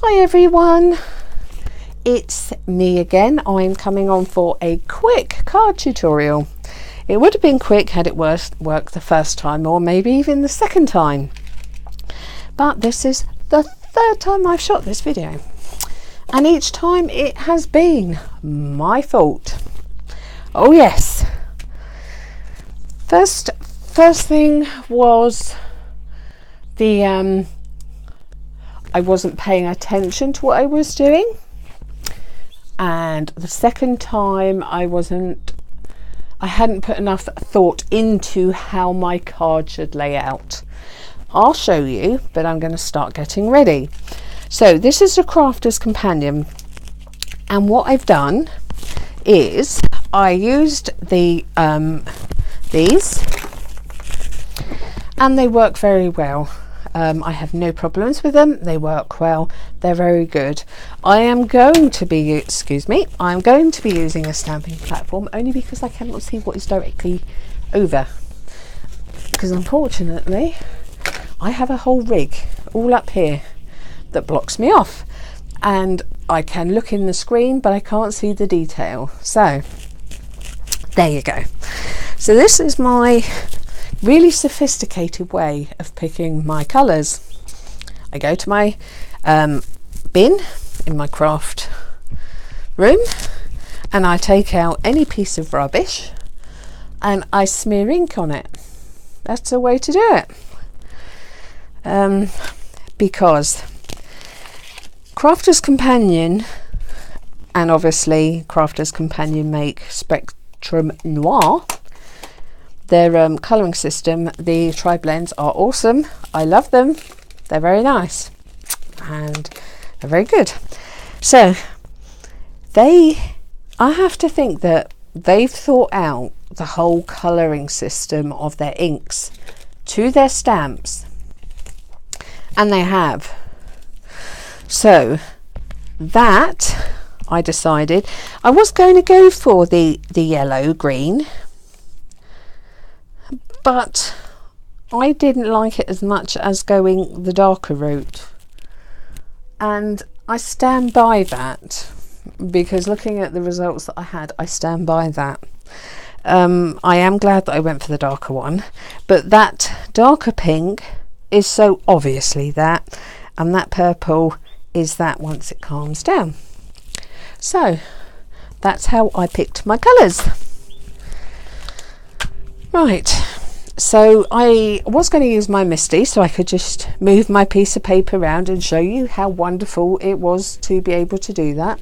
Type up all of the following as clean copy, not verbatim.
Hi everyone, it's me again. I'm coming on for a quick card tutorial. It would have been quick had it worked the first time, or maybe even the second time, but this is the third time I've shot this video, and each time it has been my fault. Oh yes. First thing was the I wasn't paying attention to what I was doing, and the second time I hadn't put enough thought into how my card should lay out. I'll show you, but I'm going to start getting ready. So this is a Crafter's Companion, and what I've done is I used these, and they work very well. I have no problems with them. They work well. They're very good. I am going to be using a stamping platform only because I cannot see what is directly over, because unfortunately I have a whole rig all up here that blocks me off, and I can look in the screen but I can't see the detail. So there you go. So this is my really sophisticated way of picking my colours. I go to my bin in my craft room and I take out any piece of rubbish and I smear ink on it. That's the way to do it, because Crafter's Companion, and obviously Crafter's Companion make Spectrum Noir, their colouring system, the tri-blends are awesome. I love them. They're very nice and they're very good. So I have to think that they've thought out the whole colouring system of their inks to their stamps, and they have. So that I decided I was going to go for the yellow green, but I didn't like it as much as going the darker route, and I stand by that, because looking at the results that I had, I stand by that. I am glad that I went for the darker one, but that darker pink is so obviously that, and that purple is that once it calms down. So that's how I picked my colours. Right. So I was going to use my MISTI so I could just move my piece of paper around and show you how wonderful it was to be able to do that.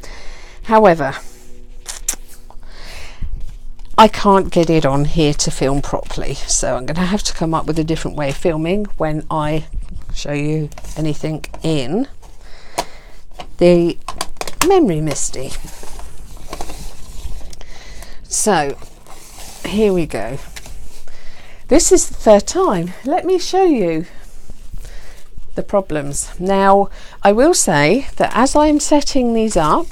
However, I can't get it on here to film properly, so I'm going to have to come up with a different way of filming when I show you anything in the memory MISTI. So here we go. This is the third time. Let me show you the problems. Now, I will say that as I'm setting these up,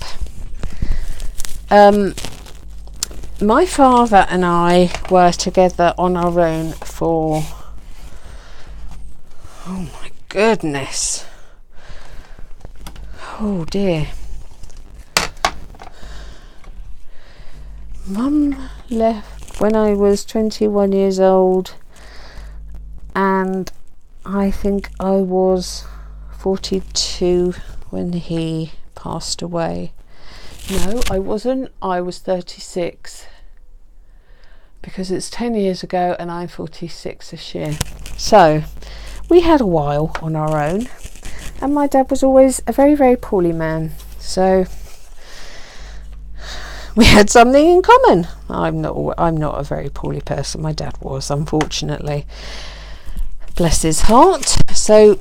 my father and I were together on our own for, oh my goodness, oh dear. Mum left when I was 21 years old, and I think I was 42 when he passed away. No, I wasn't. I was 36, because it's 10 years ago and I'm 46 this year. So we had a while on our own, and my dad was always a very, very poorly man, so we had something in common. I'm not a very poorly person. My dad was, unfortunately. Bless his heart. So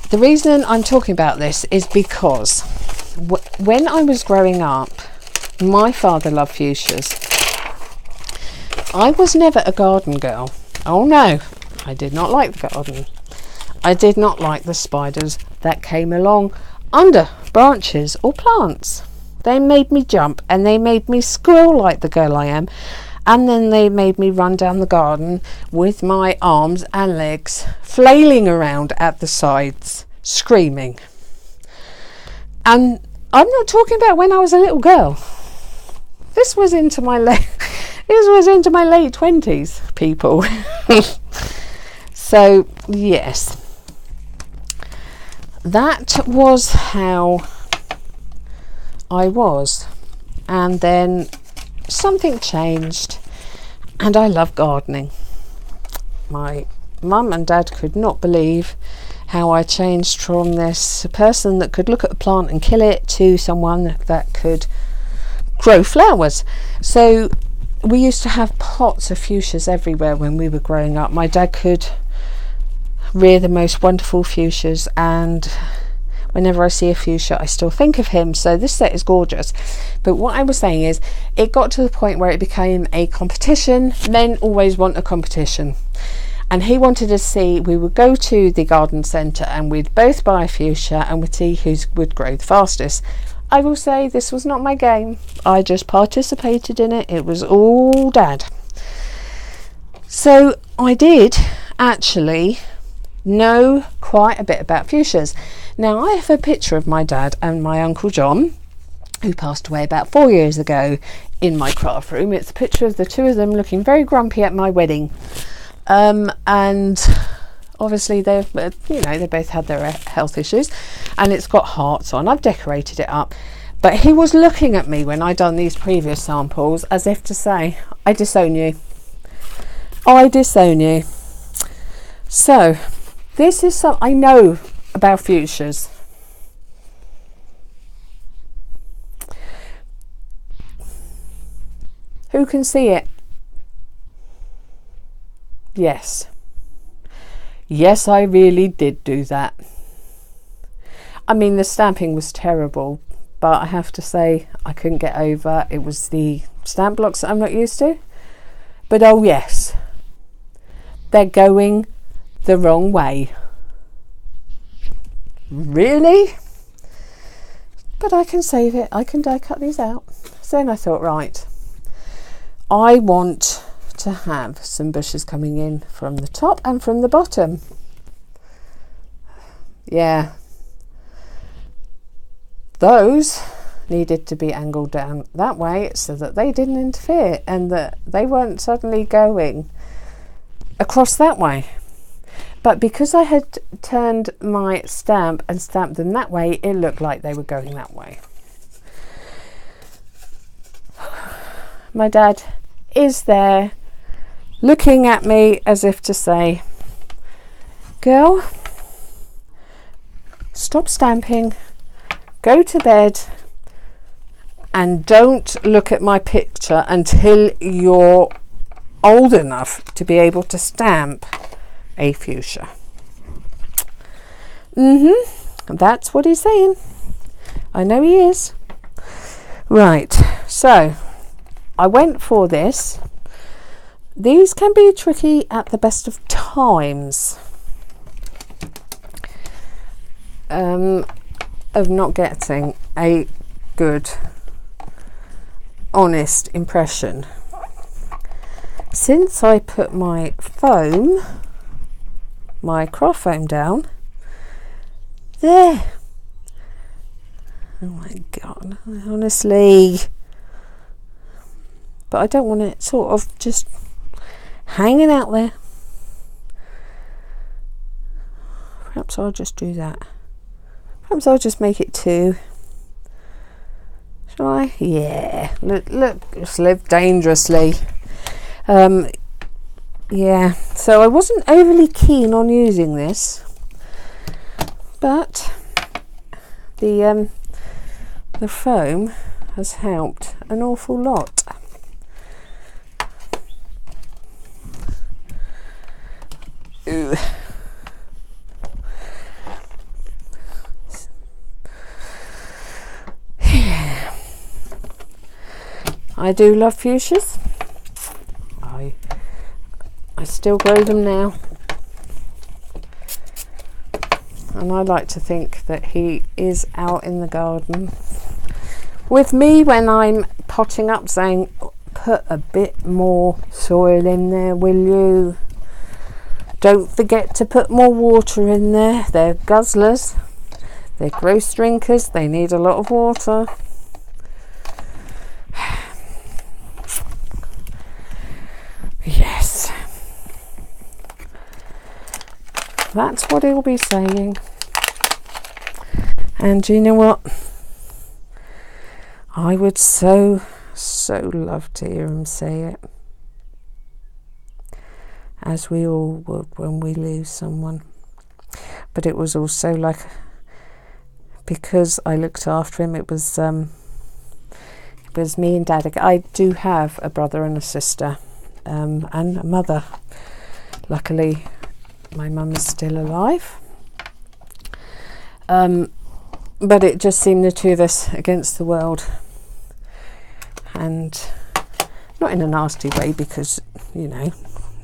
the reason I'm talking about this is because when I was growing up, my father loved fuchsias. I was never a garden girl. Oh no, I did not like the garden. I did not like the spiders that came along under branches or plants. They made me jump, and they made me squeal like the girl I am, and then they made me run down the garden with my arms and legs flailing around at the sides, screaming. And I'm not talking about when I was a little girl. This was into my late 20s, people. So yes, that was how I was, and then something changed, and I love gardening. My mum and dad could not believe how I changed from this person that could look at a plant and kill it to someone that could grow flowers. So we used to have pots of fuchsias everywhere when we were growing up. My dad could rear the most wonderful fuchsias, and whenever I see a fuchsia I still think of him. So this set is gorgeous. But what I was saying is, it got to the point where it became a competition. Men always want a competition, and he wanted to see, we would go to the garden centre and we'd both buy a fuchsia and we'd see who would grow the fastest. I will say this was not my game. I just participated in it. It was all dad. So I did actually know quite a bit about fuchsias. Now I have a picture of my dad and my Uncle John, who passed away about 4 years ago, in my craft room. It's a picture of the two of them looking very grumpy at my wedding. And obviously they both had their health issues, and it's got hearts on. I've decorated it up, but he was looking at me when I done these previous samples as if to say, I disown you. I disown you. So this is something I know about fuchsias. Who can see it? Yes. Yes, I really did do that. I mean, the stamping was terrible, but I have to say I couldn't get over it was the stamp blocks that I'm not used to. But oh yes, they're going the wrong way. Really? But I can save it. I can die cut these out. So then I thought, right, I want to have some bushes coming in from the top and from the bottom. Yeah, those needed to be angled down that way so that they didn't interfere and that they weren't suddenly going across that way. But because I had turned my stamp and stamped them that way, it looked like they were going that way. My dad is there looking at me as if to say, girl, stop stamping, go to bed, and don't look at my picture until you're old enough to be able to stamp a fuchsia. That's what he's saying. I know he is. Right, so I went for this. These can be tricky at the best of times, of not getting a good, honest impression. Since I put my foam, my craft foam down there, oh my god, honestly, but I don't want it sort of just hanging out there. Perhaps I'll just do that. Perhaps I'll just make it 2. Shall I? Yeah, look, just live dangerously. Yeah, so I wasn't overly keen on using this, but the foam has helped an awful lot. Ooh. Yeah. I do love fuchsias. I still grow them now, and I like to think that he is out in the garden with me when I'm potting up, saying, put a bit more soil in there, will you? Don't forget to put more water in there. They're guzzlers. They're gross drinkers, they need a lot of water. Yes. That's what he'll be saying. And you know what? I would so love to hear him say it. As we all would when we lose someone. But it was also like, because I looked after him, it was me and Dad. I do have a brother and a sister, and a mother. Luckily, my mum is still alive. But it just seemed the two of us against the world. And not in a nasty way, because, you know,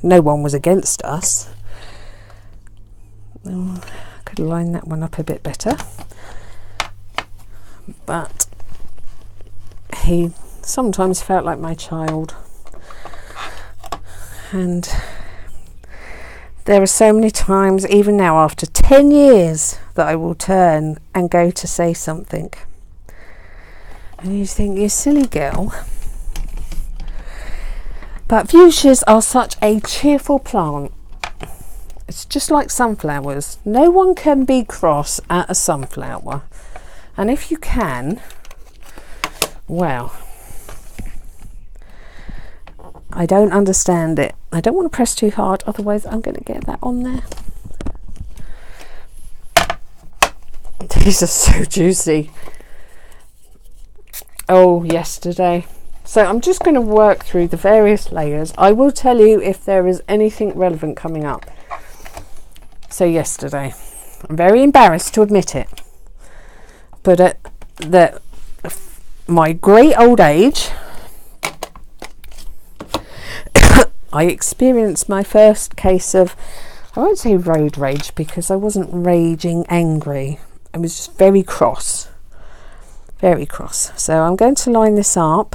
no one was against us. Oh, I could line that one up a bit better. But he sometimes felt like my child. And there are so many times, even now after 10 years, that I will turn and go to say something. And you think, you silly girl. But fuchsias are such a cheerful plant. It's just like sunflowers. No one can be cross at a sunflower. And if you can, well, I don't understand it. I don't want to press too hard, otherwise I'm going to get that on there. These are so juicy. Oh, yesterday. So I'm just going to work through the various layers. I will tell you if there is anything relevant coming up. So yesterday, I'm very embarrassed to admit it, but at my great old age, I experienced my first case of, I won't say road rage, because I wasn't raging angry. I was just very cross. Very cross. So I'm going to line this up.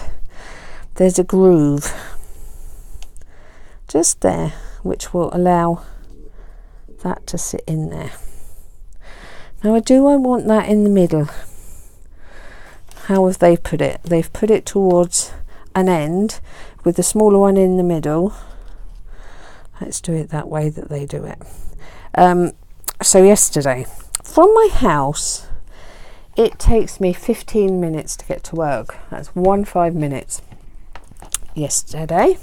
There's a groove just there, which will allow that to sit in there. Now I want that in the middle. How have they put it? They've put it towards an end with the smaller one in the middle. Let's do it that way that they do it. So yesterday, from my house, it takes me 15 minutes to get to work. That's 15 minutes. Yesterday,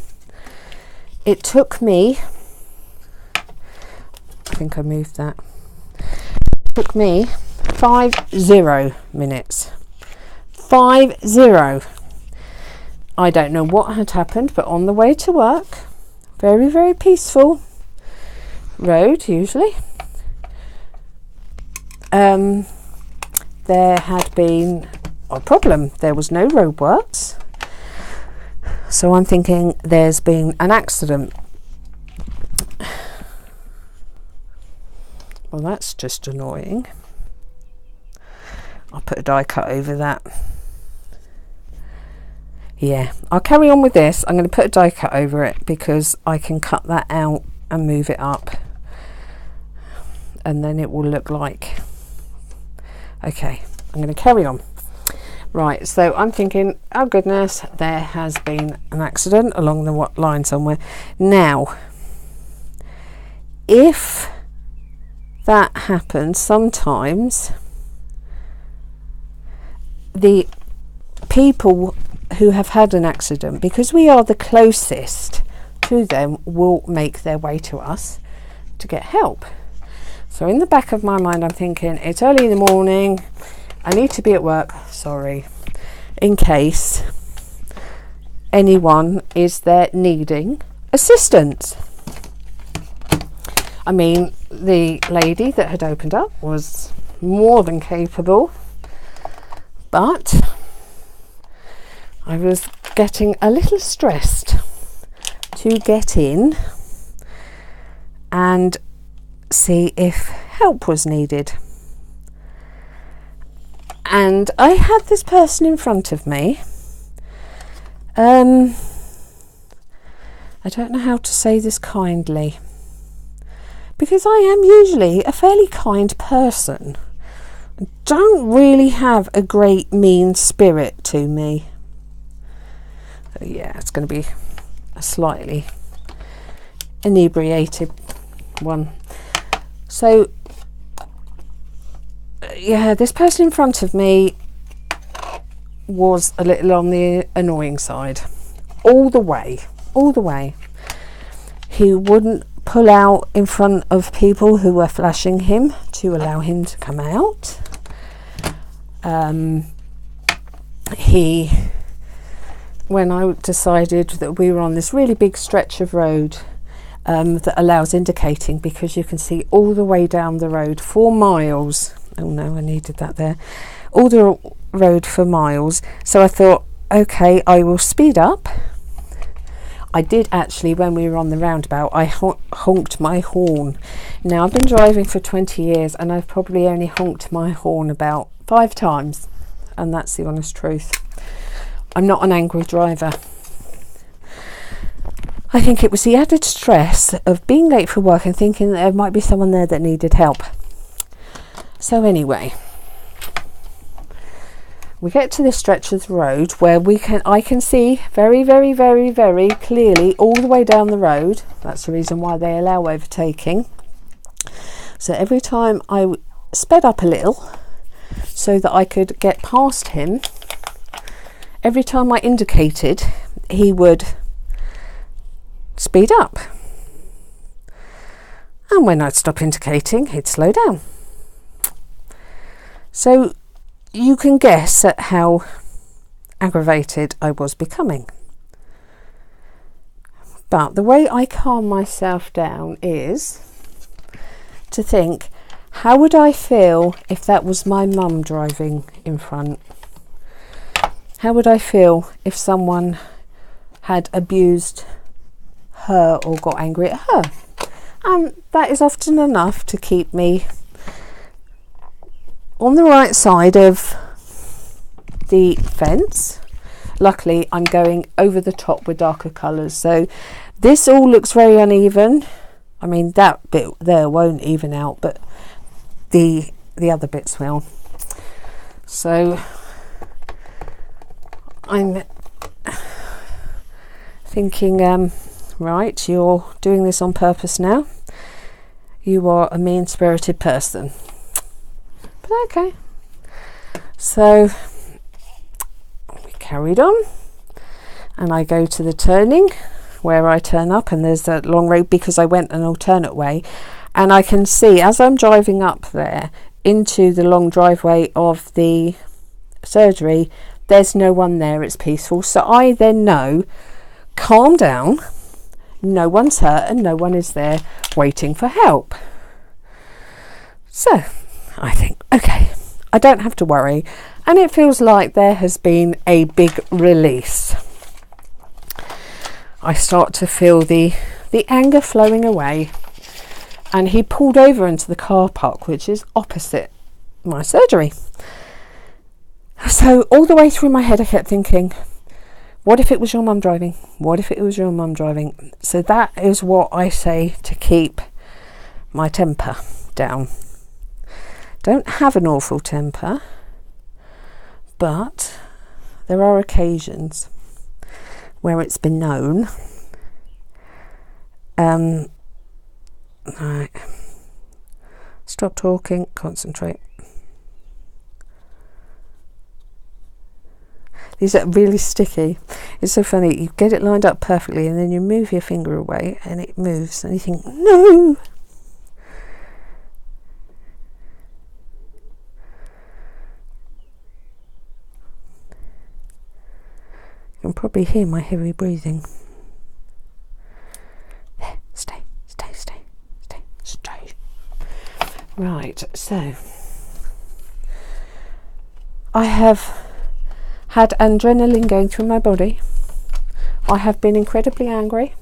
it took me, I think I moved that, it took me 50 minutes. 50. I don't know what had happened, but on the way to work, very, very peaceful road usually, there had been a problem. There was no roadworks. So I'm thinking there's been an accident. Well, that's just annoying. I'll put a die cut over that. Yeah, I'll carry on with this. I'm going to put a die cut over it because I can cut that out and move it up. And then it will look like... Okay, I'm going to carry on. Right, so I'm thinking, oh goodness, there has been an accident along the line somewhere. Now, if that happens, sometimes the people who have had an accident, because we are the closest to them, will make their way to us to get help. So in the back of my mind, I'm thinking, it's early in the morning, I need to be at work, sorry, in case anyone is there needing assistance. I mean, the lady that had opened up was more than capable, but I was getting a little stressed to get in and see if help was needed. And I had this person in front of me. I don't know how to say this kindly, because I am usually a fairly kind person. don't really have a great mean spirit to me. So yeah, it's going to be a slightly inebriated one. So yeah, this person in front of me was a little on the annoying side all the way. He wouldn't pull out in front of people who were flashing him to allow him to come out. When I decided that we were on this really big stretch of road that allows indicating, because you can see all the way down the road 4 miles. Oh no, I needed that there. All the road for miles. So I thought, okay, I will speed up. I did actually, when we were on the roundabout, I honked my horn. Now, I've been driving for 20 years and I've probably only honked my horn about 5 times. And that's the honest truth. I'm not an angry driver. I think it was the added stress of being late for work and thinking that there might be someone there that needed help. So anyway, we get to this stretch of the road where I can see very, very, very, very clearly all the way down the road. That's the reason why they allow overtaking. So every time I sped up a little so that I could get past him, every time I indicated, he would speed up. And when I'd stop indicating, he'd slow down. So you can guess at how aggravated I was becoming. But the way I calm myself down is to think, how would I feel if that was my mum driving in front? How would I feel if someone had abused her or got angry at her? And that is often enough to keep me on the right side of the fence. Luckily, I'm going over the top with darker colours, so this all looks very uneven. I mean, that bit there won't even out, but the other bits will. So I'm thinking, right, you're doing this on purpose now. You are a mean-spirited person. But okay. So we carried on, and I go to the turning where I turn up, and there's that long road because I went an alternate way, and I can see as I'm driving up there into the long driveway of the surgery, there's no one there, it's peaceful. So I then know, calm down, no one's hurt and no one is there waiting for help. So I think, okay, I don't have to worry, and it feels like there has been a big release. I start to feel the anger flowing away, and he pulled over into the car park, which is opposite my surgery. So all the way through my head I kept thinking, what if it was your mum driving? What if it was your mum driving? So that is what I say to keep my temper down. Don't have an awful temper, but there are occasions where it's been known. Right. Stop talking, concentrate. These are really sticky. It's so funny. You get it lined up perfectly and then you move your finger away and it moves and you think, no! You can probably hear my heavy breathing. There, stay. Right, so I have had adrenaline going through my body. I have been incredibly angry,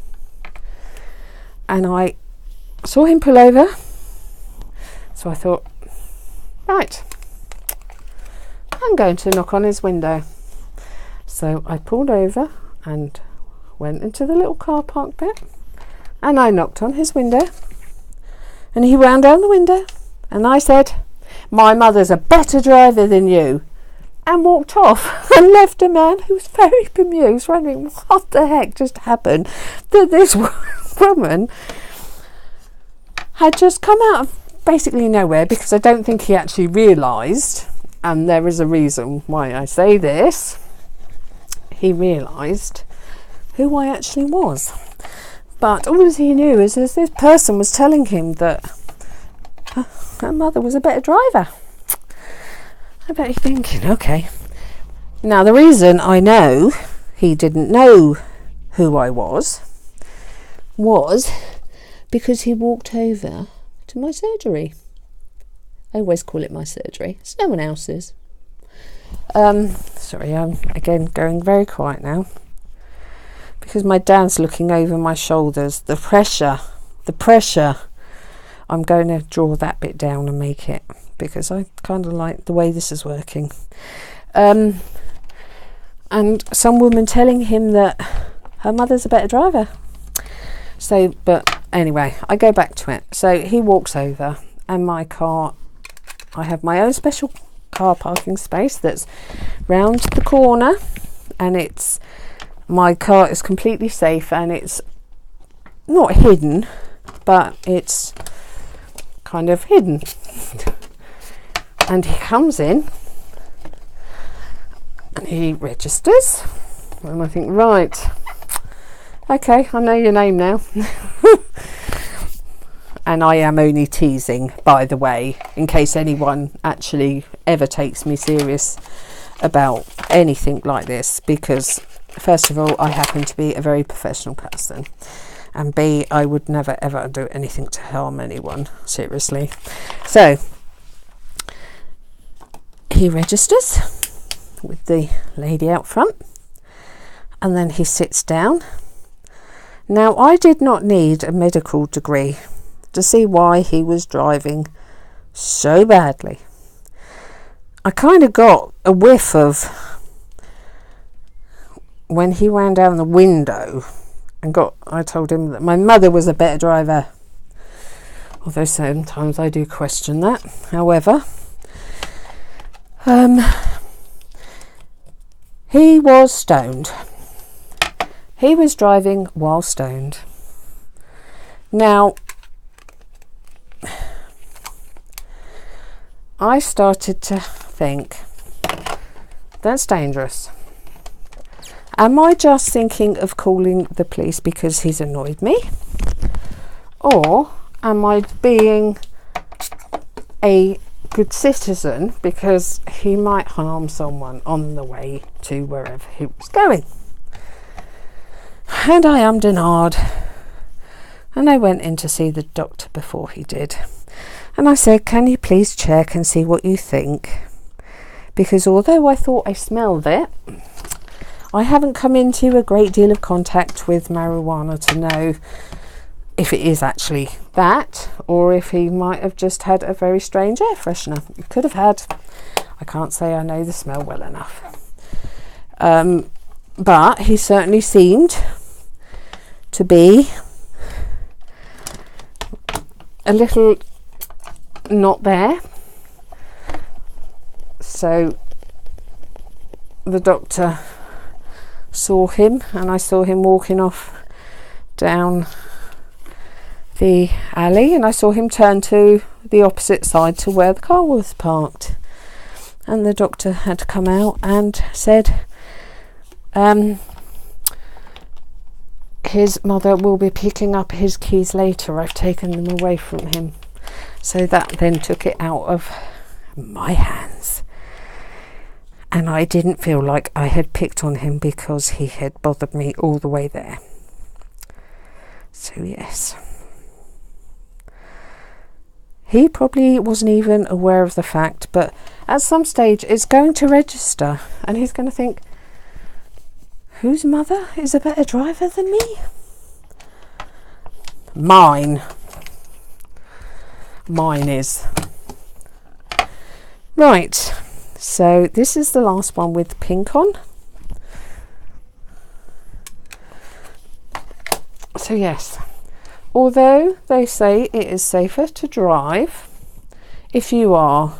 and I saw him pull over, so I thought, right, I'm going to knock on his window. So I pulled over and went into the little car park bit, and I knocked on his window, and he ran down the window, and I said, my mother's a better driver than you, and walked off and left a man who was very bemused, wondering what the heck just happened, that this woman had just come out of basically nowhere, because I don't think he actually realised, and there is a reason why I say this, he realised who I actually was. But all he knew is this person was telling him that her mother was a better driver. I bet he's thinking, okay. Now the reason I know he didn't know who I was because he walked over to my surgery. I always call it my surgery. It's no one else's. Sorry, I'm again going very quiet now, because my dad's looking over my shoulders. The pressure. I'm going to draw that bit down and make it, because I kind of like the way this is working. And some woman telling him that her mother's a better driver. So, but anyway, I go back to it. So he walks over, and my car, I have my own special car parking space that's round the corner, and my car is completely safe, and it's not hidden, but it's kind of hidden. And he comes in and he registers, and I think, right, okay, I know your name now. And I am only teasing, by the way, in case anyone actually ever takes me serious about anything like this, because first of all, I happen to be a very professional person, and B, I would never ever do anything to harm anyone, seriously. So he registers with the lady out front, and then he sits down. Now, I did not need a medical degree to see why he was driving so badly. I kind of got a whiff of when he ran down the window and I told him that my mother was a better driver, although sometimes I do question that. However, he was stoned. He was driving while stoned. Now, I started to think, that's dangerous. Am I just thinking of calling the police because he's annoyed me? Or am I being a good citizen because he might harm someone on the way to wherever he was going? And I ummed and ahed, and I went in to see the doctor before he did. And I said, can you please check and see what you think? Because although I thought I smelled it, I haven't come into a great deal of contact with marijuana to know if it is actually that, or if he might have just had a very strange air freshener. He could have had. I can't say I know the smell well enough. But he certainly seemed to be a little not there. So the doctor saw him, and I saw him walking off down the alley, and I saw him turn to the opposite side to where the car was parked, and the doctor had come out and said his mother will be picking up his keys later. I've taken them away from him. So that then took it out of my hands, and I didn't feel like I had picked on him because he had bothered me all the way there. So yes, he probably wasn't even aware of the fact, but at some stage it's going to register, and he's going to think, whose mother is a better driver than me? Mine is. Right, so this is the last one with pink on. So yes, although they say it is safer to drive if you are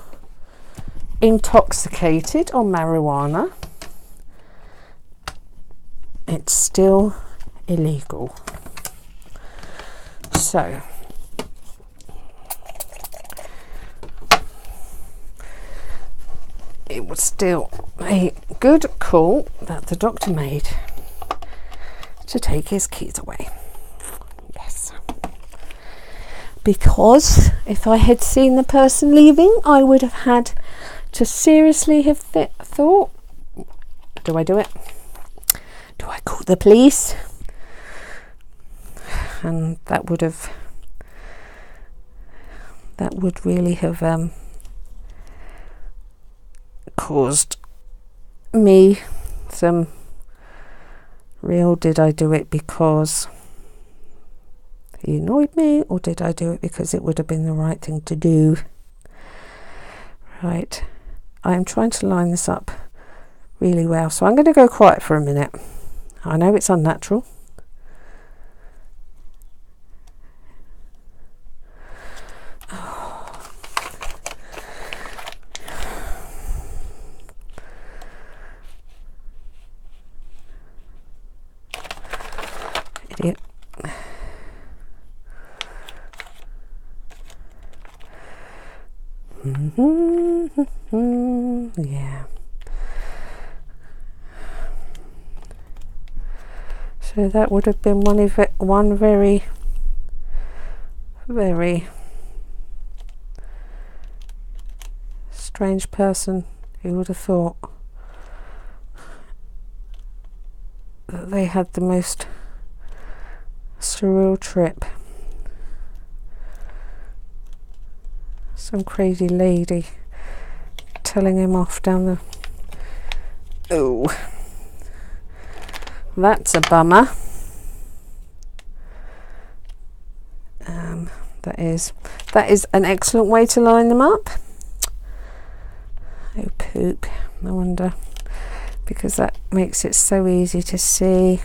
intoxicated on marijuana, it's still illegal. So it was still a good call that the doctor made to take his keys away. Yes. Because if I had seen the person leaving, I would have had to seriously have thought, do I do it? Do I call the police? And that would really have caused me some real, did I do it because he annoyed me, or did I do it because it would have been the right thing to do? Right, I'm trying to line this up really well, so I'm going to go quiet for a minute. I know it's unnatural. Idiot. Yeah. So that would have been one very, very strange person who would have thought that they had the most surreal trip. Some crazy lady telling him off down the... Oh, that's a bummer. That is an excellent way to line them up. Oh poop, I wonder, because that makes it so easy to see.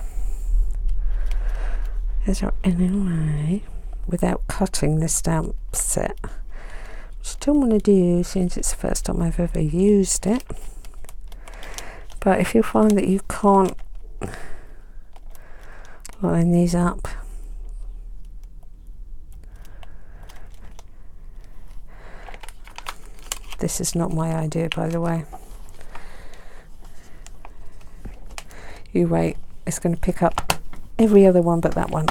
Is there any way, without cutting the stamp set, which I don't want to do since it's the first time I've ever used it, but if you find that you can't line these up, this is not my idea, by the way. You wait, it's going to pick up every other one but that one.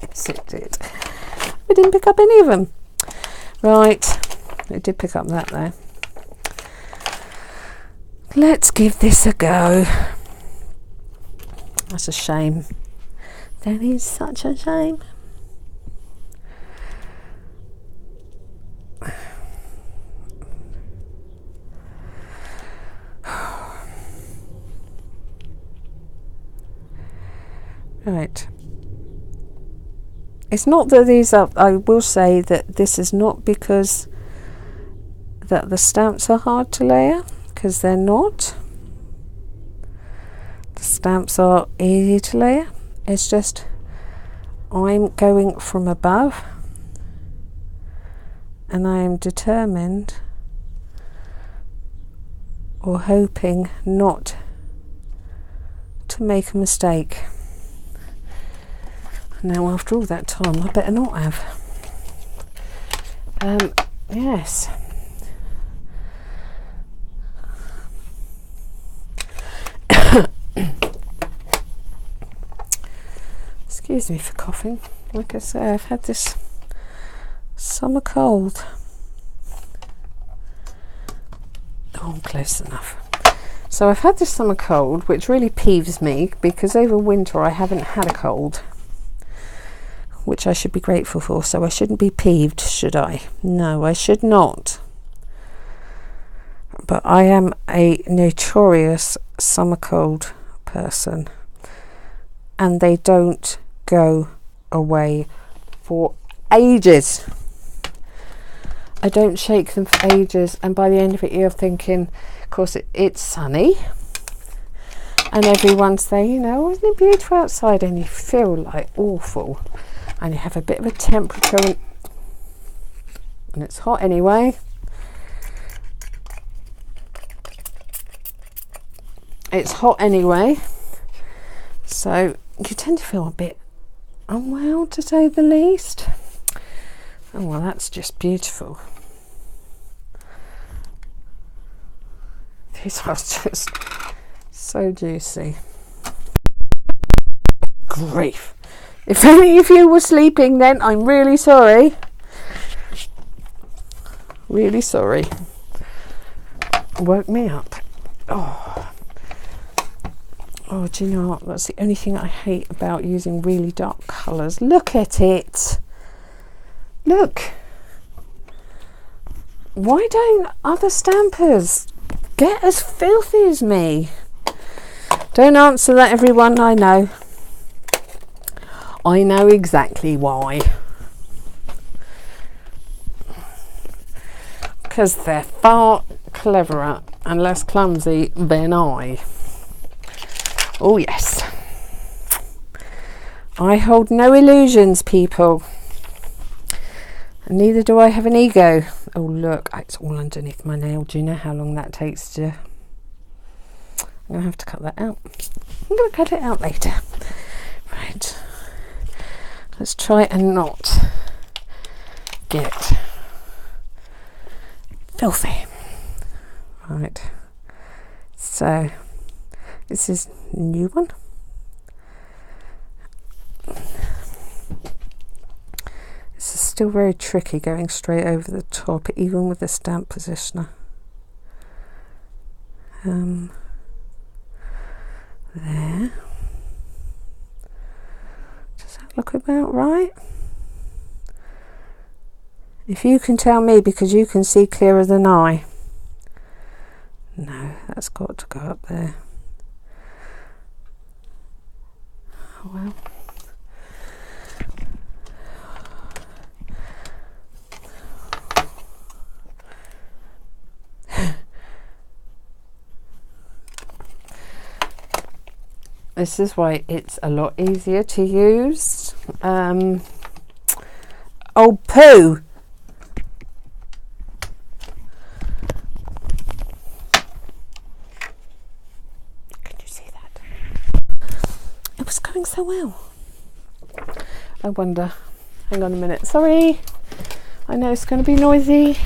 Yes, it did. It didn't pick up any of them. Right, it did pick up that though. Let's give this a go. That's a shame. That is such a shame. Right. It's not that these are, I will say that this is not because that the stamps are hard to layer, because they're not. The stamps are easy to layer. It's just I'm going from above and I am determined or hoping not to make a mistake. Now after all that time I better not have. Yes. Excuse me for coughing. Like I say, I've had this summer cold. Oh, I'm close enough. So I've had this summer cold, which really peeves me because over winter I haven't had a cold, which I should be grateful for. So I shouldn't be peeved, should I? No, I should not. But I am a notorious summer cold person, and they don't go away for ages. I don't shake them for ages, and by the end of it you're thinking, of course it's sunny and everyone's saying, you know, isn't it beautiful outside, and you feel like awful and you have a bit of a temperature and and it's hot anyway. It's hot anyway, so you tend to feel a bit unwell, to say the least. Oh well, that's just beautiful. These are just so juicy. Grief. If any of you were sleeping then, I'm really sorry. Really sorry. Woke me up. Oh, do you know what? That's the only thing I hate about using really dark colours. Look at it. Look. Why don't other stampers get as filthy as me? Don't answer that, everyone. I know. I know exactly why. Because they're far cleverer and less clumsy than I. Oh yes. I hold no illusions, people. And neither do I have an ego. Oh look, it's all underneath my nail. Do you know how long that takes to... I'm going to have to cut that out. I'm going to cut it out later. Right. Let's try and not get filthy. Right. So, this is a new one. This is still very tricky going straight over the top, even with the stamp positioner. There. Does that look about right? If you can tell me, because you can see clearer than I. No, that's got to go up there. Oh well. This is why it's a lot easier to use. Oh, poo! Can you see that? It was going so well. I wonder. Hang on a minute. Sorry. I know it's going to be noisy.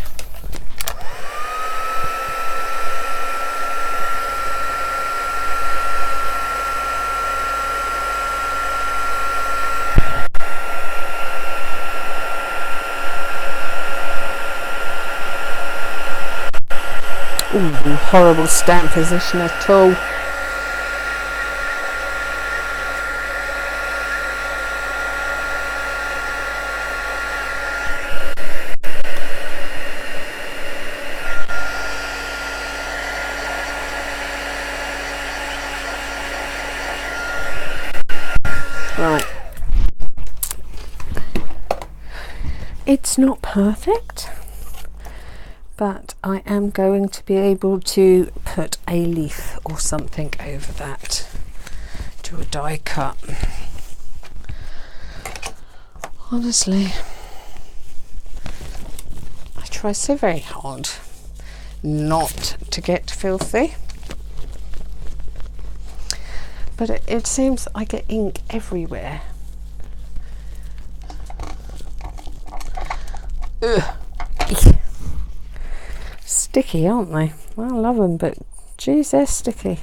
Ooh, horrible stamp position at all. Right. It's not perfect, but I am going to be able to put a leaf or something over that. Do a die cut. Honestly, I try so very hard not to get filthy, but it seems I get ink everywhere. Ugh. Sticky, aren't they? I love them, but geez, they're sticky.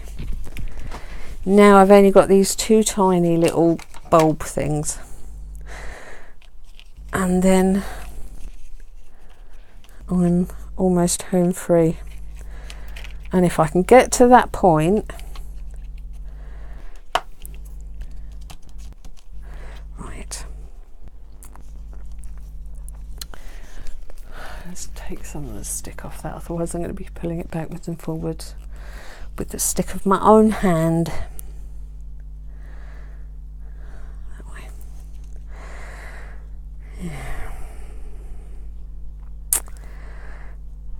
Now I've only got these two tiny little bulb things, and then I'm almost home free. And if I can get to that point, right, let's take some of the stick off that, otherwise I'm going to be pulling it backwards and forwards with the stick of my own hand. That way. Yeah.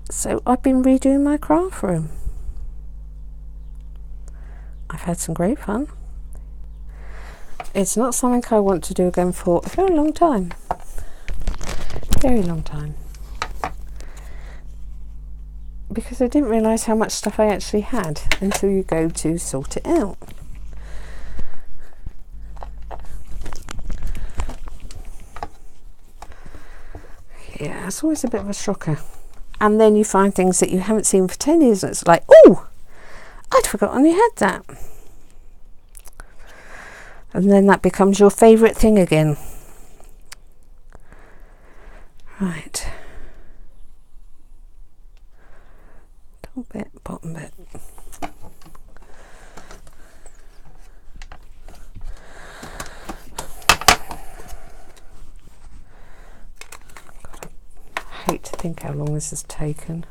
So I've been redoing my craft room. I've had some great fun. It's not something I want to do again for a very long time. Very long time. because I didn't realise how much stuff I actually had until you go to sort it out. Yeah, it's always a bit of a shocker. And then you find things that you haven't seen for 10 years and it's like, oh, I'd forgotten you had that. And then that becomes your favourite thing again. Right. Top bit, bottom bit. I hate to think how long this has taken.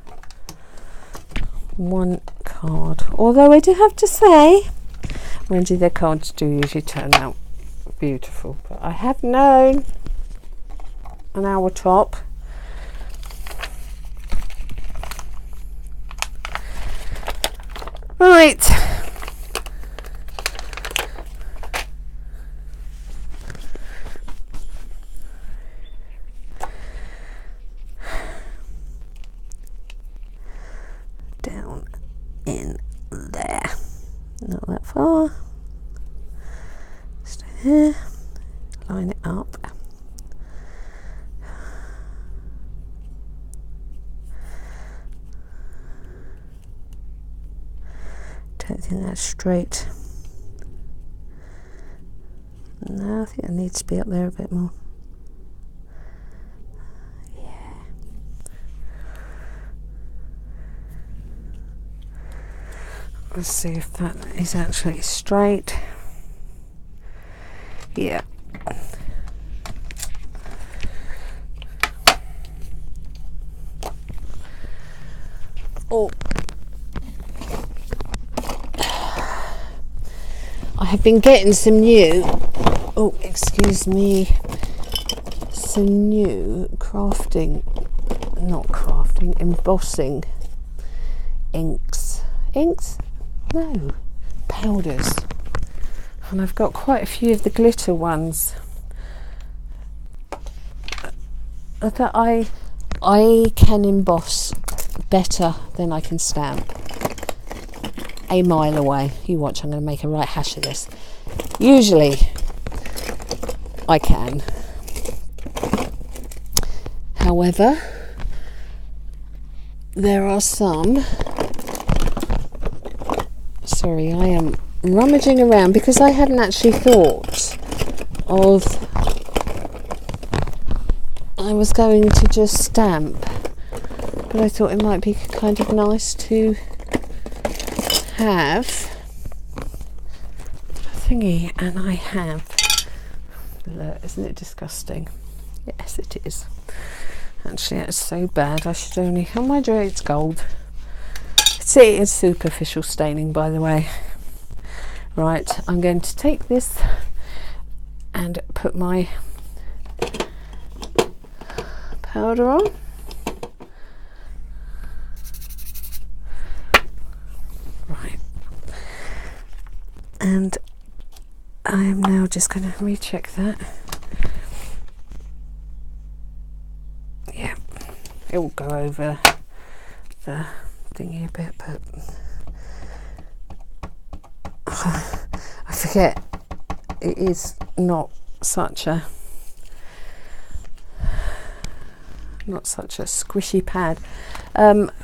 One card. Although I do have to say, Wendy, their cards do usually turn out beautiful. But I have known an hour top. Right. Down in there. Not that far. Just here. Line it up. Don't think that's straight. No, I think it needs to be up there a bit more. Yeah. Let's see if that is actually straight. Yeah. Oh. I have been getting some new, oh excuse me, some new embossing inks. No, powders. And I've got quite a few of the glitter ones that I can emboss better than I can stamp. A mile away. You watch, I'm going to make a right hash of this. Usually I can. However, there are some. Sorry, I am rummaging around because I hadn't actually thought of I was going to just stamp, but I thought it might be kind of nice to have a thingy, and I have. Look, isn't it disgusting? Yes, it is. Actually, it's so bad. I should only. Oh my God, it's gold. See, it's superficial staining, by the way. Right, I'm going to take this and put my powder on. Right, and I am now just going to recheck that. Yeah, it will go over the thingy a bit, but I forget it is not such a squishy pad.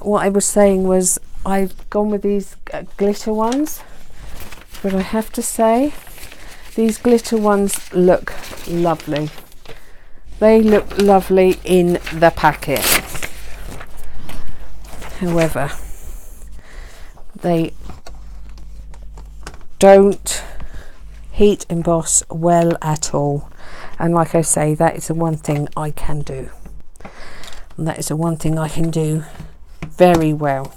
What I was saying was I've gone with these glitter ones, but I have to say these glitter ones look lovely. They look lovely in the packet. However, they don't heat emboss well at all. And like I say, that is the one thing I can do. And that is the one thing I can do very well.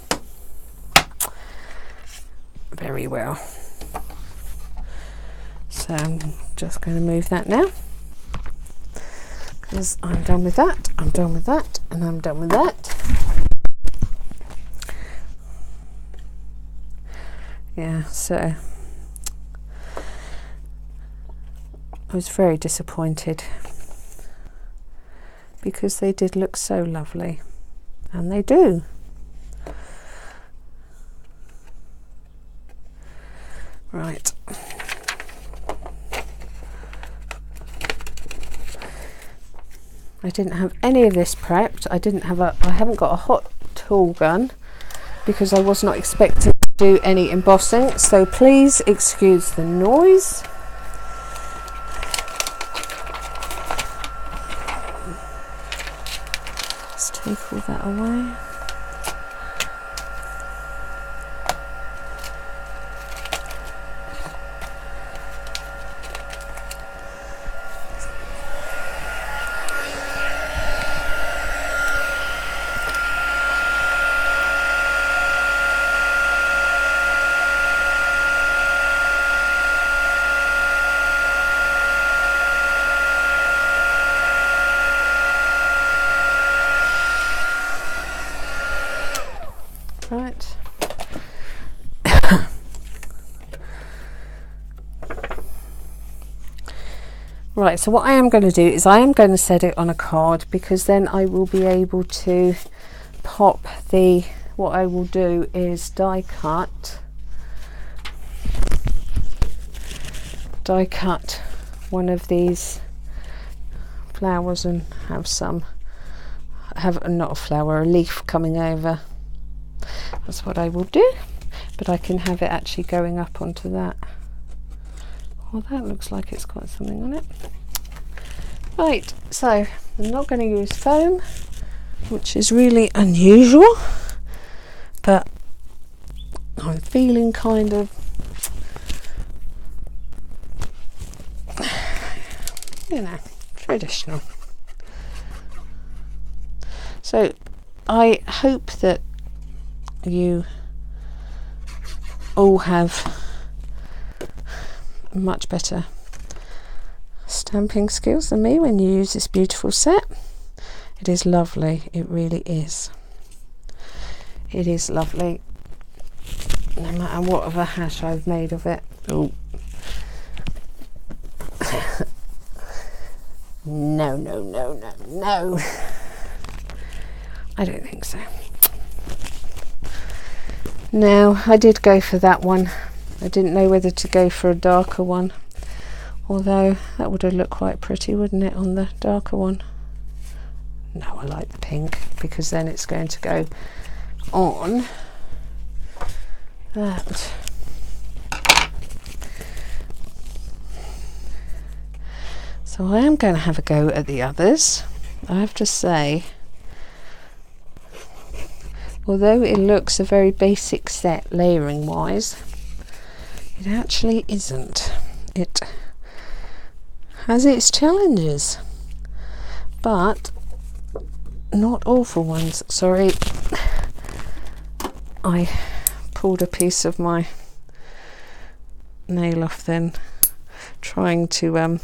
Very well. So I'm just going to move that now, because I'm done with that, I'm done with that, and I'm done with that. Yeah, so I was very disappointed because they did look so lovely, and they do. Right. I didn't have any of this prepped. I haven't got a hot tool gun because I was not expecting to do any embossing, so please excuse the noise. Let's take all that away. Right. Right, so what I am going to do is I am going to set it on a card, because then I will be able to pop what I will do is die cut one of these flowers and have not a flower, a leaf coming over. That's what I will do, but I can have it actually going up onto that. Well, that looks like it's got something on it. Right, so I'm not going to use foam, which is really unusual, but I'm feeling kind of, you know, traditional. So I hope that you all have much better stamping skills than me when you use this beautiful set. It is lovely, it really is. It is lovely, no matter what of a hash I've made of it. Oh. No, no, no, no, no. I don't think so. Now, I did go for that one. I didn't know whether to go for a darker one, although that would have looked quite pretty, wouldn't it, on the darker one? No, I like the pink, because then it's going to go on that. So I am going to have a go at the others. I have to say, although it looks a very basic set layering wise, it actually isn't. It has its challenges, but not awful ones. Sorry, I pulled a piece of my nail off then, trying to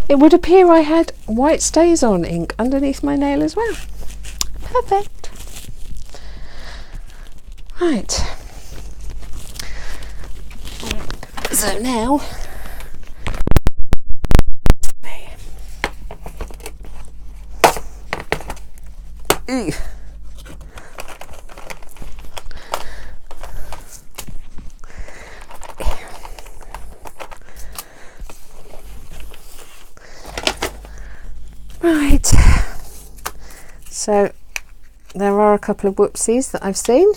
it would appear I had white stays on ink underneath my nail as well. Perfect. Right. So now, ooh. Right, so there are a couple of whoopsies that I've seen.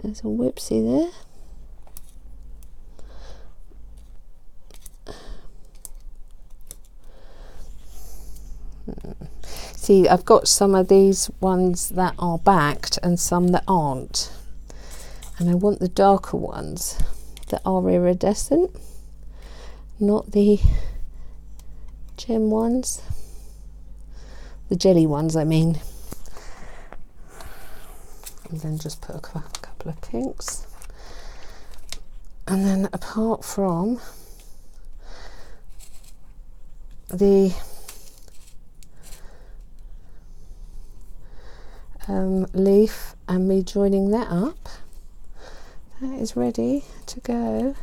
There's a whoopsie there. See, I've got some of these ones that are backed and some that aren't, and I want the darker ones that are iridescent, not the gem ones, the jelly ones I mean. And then just put a couple of pinks, and then apart from the leaf and me joining that up, that is ready to go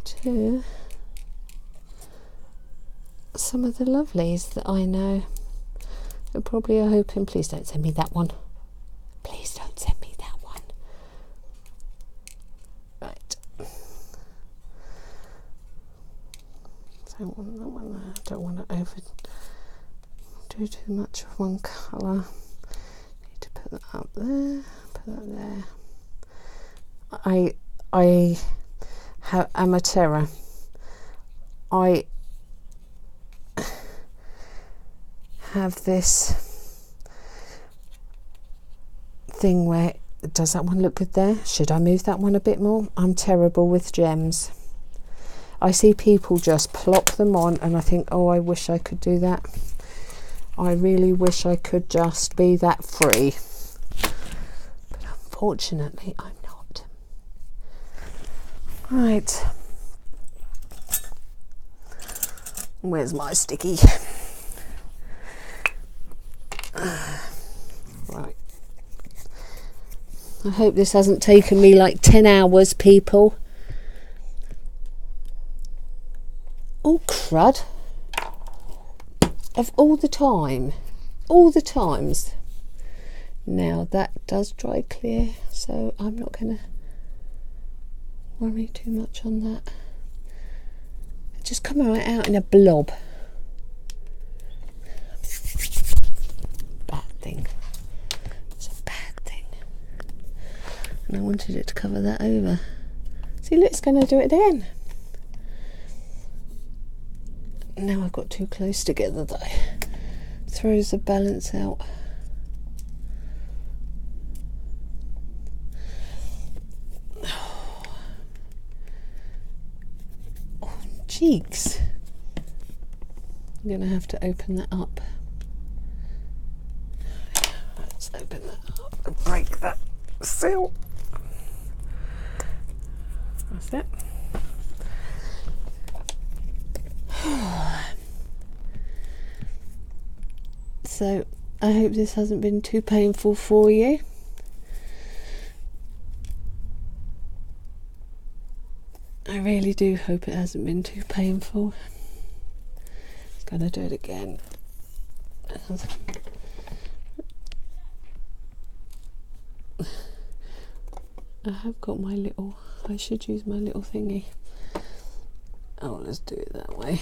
to some of the lovelies that I know who probably are hoping, please don't send me that one. Please don't send me that one. Right. Don't want that one there. Don't want to overdo too much of one colour. Need to put that up there. Put that there. I am a terror. I have this thing where, does that one look good there? Should I move that one a bit more? I'm terrible with gems. I see people just plop them on and I think, oh, I wish I could do that. I really wish I could just be that free. But unfortunately, I'm not. Right. Where's my sticky? Right. I hope this hasn't taken me like 10 hours, people. Oh, crud. Of all the times. Now that does dry clear, so I'm not going to worry too much on that. Just come right out in a blob. Bad thing. It's a bad thing. And I wanted it to cover that over. See, look, it's going to do it again. Now I've got too close together that throws the balance out. Cheeks. I'm going to have to open that up. Let's open that up and break that seal. That's it. So I hope this hasn't been too painful for you. I really do hope it hasn't been too painful. Just gonna do it again. I have got my little, I should use my little thingy. Oh, let's do it that way.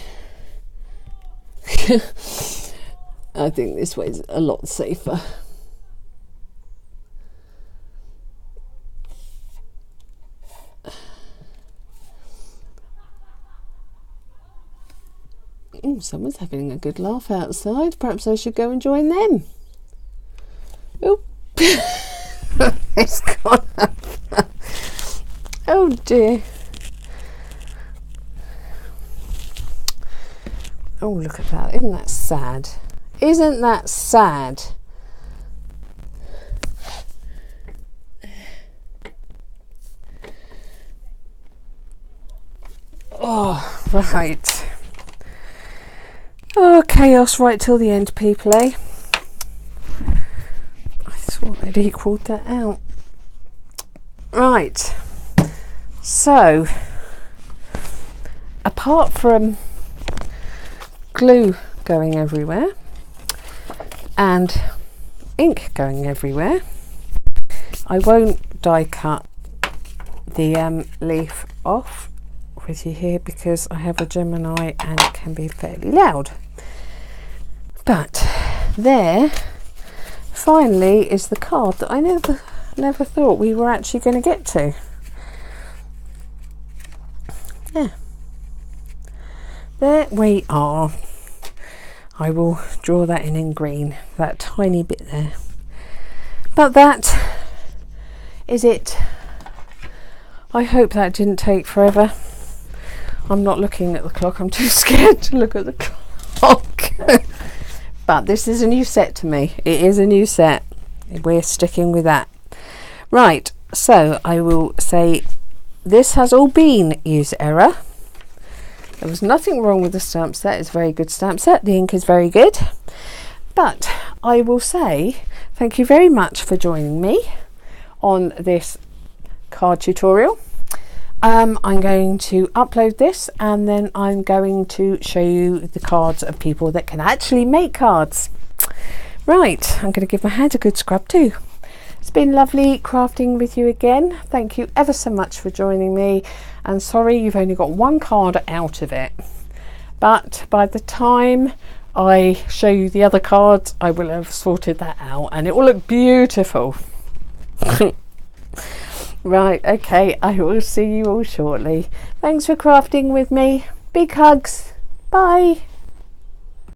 I think this way's a lot safer. Someone's having a good laugh outside. Perhaps I should go and join them. Oop. It's gone up. Oh dear. Oh, look at that. Isn't that sad? Isn't that sad? Oh, right. Oh, chaos right till the end, people, eh? I thought I'd equalled that out. Right. So, apart from glue going everywhere and ink going everywhere, I won't die cut the leaf off with you here because I have a Gemini and it can be fairly loud. But there finally is the card that I never thought we were actually going to get to. Yeah, there we are. I will draw that in green, that tiny bit there. But that is it. I hope that didn't take forever. I'm not looking at the clock, I'm too scared to look at the clock. But this is a new set to me. It is a new set. We're sticking with that. Right, so I will say this has all been user error. There was nothing wrong with the stamp set. It's a very good stamp set. The ink is very good. But I will say thank you very much for joining me on this card tutorial. I'm going to upload this, and then I'm going to show you the cards of people that can actually make cards. Right, I'm going to give my hand a good scrub too. It's been lovely crafting with you again. Thank you ever so much for joining me, and sorry you've only got one card out of it, but by the time I show you the other cards I will have sorted that out and it will look beautiful. Right, okay, I will see you all shortly. Thanks for crafting with me. Big hugs. Bye.